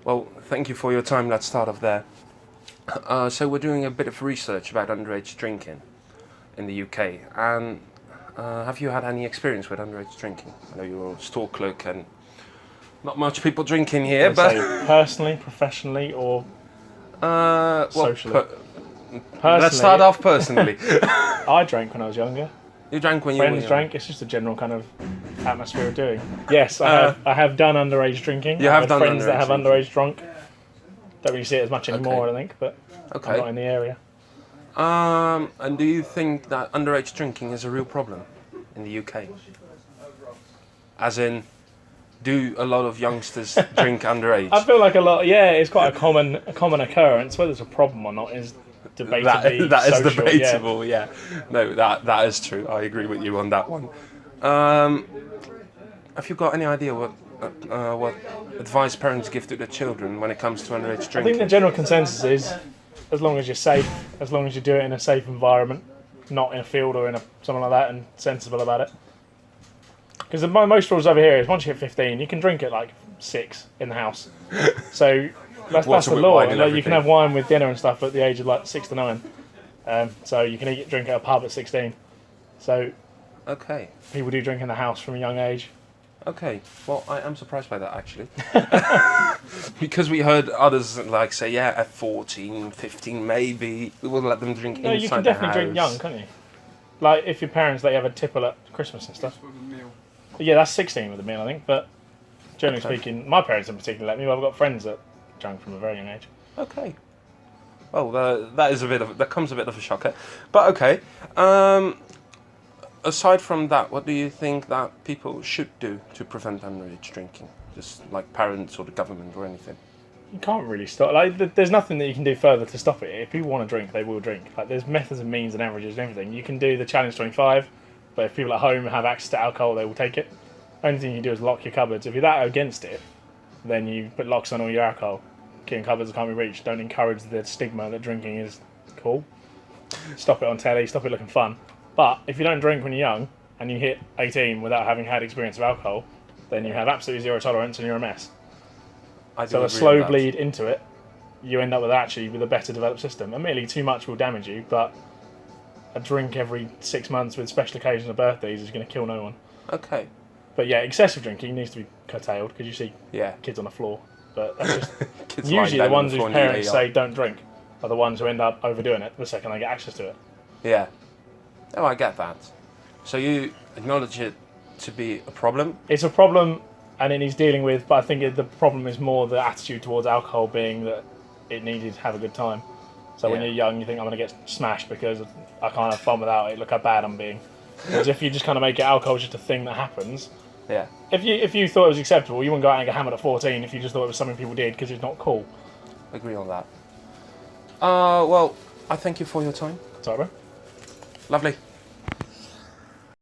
Well, thank you for your time. Let's start off there. So we're doing a bit of research about underage drinking in the UK, and have you had any experience with underage drinking? I know you're a store clerk and not much people drinking here, but So personally, professionally, or well, socially? let's start off personally. I drank when I was younger. You drank when you were Friends young. drank. It's just a general kind of atmosphere of doing. Yes, I have done underage drinking. You I've have had done friends that underage have drinking. underage drunk. Don't really see it as much anymore, Okay. I don't think, but Okay. I'm not in the area. And do you think that underage drinking is a real problem in the UK? As in, do a lot of youngsters drink underage? I feel like it's quite a common occurrence. Whether it's a problem or not is debatably that is social, debatable, yeah. No, that is true. I agree with you on that one. Have you got any idea what advice parents give to their children when it comes to underage I think drinking? the general consensus is, as long as you're safe, as long as you do it in a safe environment, not in a field or in something like that, and sensible about it. Because most rules over here is once you hit 15, you can drink at like 6 in the house. So that's the with law. wine and Like, you everything. can have wine with dinner and stuff at the age of like 6 to 9. So you can drink at a pub at 16. So Okay. people do drink in the house from a young age. Okay, well, I am surprised by that, actually. Because we heard others, like, say, yeah, at 14, 15, maybe, we will let them drink No, inside you can the definitely drink house. young, can't you? Like, if your parents let you have a tipple at Christmas and stuff. Yeah, that's 16 with a meal, I think. But generally Okay. speaking, my parents didn't particularly let me, but I've got friends that drank from a very young age. Okay. Well, that comes a bit of a shocker. But okay. Aside from that, what do you think that people should do to prevent underage drinking? Just like parents or the government or anything? You can't really stop. Like, there's nothing that you can do further to stop it. If people want to drink, they will drink. Like, there's methods and means and averages and everything. You can do the Challenge 25, but if people at home have access to alcohol, they will take it. Only thing you do is lock your cupboards. If you're that against it, then you put locks on all your alcohol. Keeping cupboards that can't be reached. Don't encourage the stigma that drinking is cool. Stop it on telly. Stop it looking fun. But if you don't drink when you're young and you hit 18 without having had experience of alcohol, then you have absolutely zero tolerance and you're a mess. I do So a agree slow with that. bleed into it, you end up with a better developed system. Admittedly, too much will damage you, but a drink every 6 months with special occasions or birthdays is going to kill no one. Okay. But yeah, excessive drinking needs to be curtailed because you see Yeah. kids on the floor. But that's just Kids lying usually down the on ones floor whose and parents you say don't drink are the ones who end up overdoing it the second they get access to it. Yeah. Oh, I get that. So you acknowledge it to be a problem? It's a problem and it needs dealing with, but I think the problem is more the attitude towards alcohol being that it needed to have a good time. So when Yeah. you're young, you think I'm going to get smashed because I can't have fun without it. Look how bad I'm being. Whereas if you just kind of make it alcohol just a thing that happens. Yeah. If you thought it was acceptable, you wouldn't go out and get hammered at 14 if you just thought it was something people did because it's not cool. Agree on that. Well, I thank you for your time. Sorry, bro. Lovely.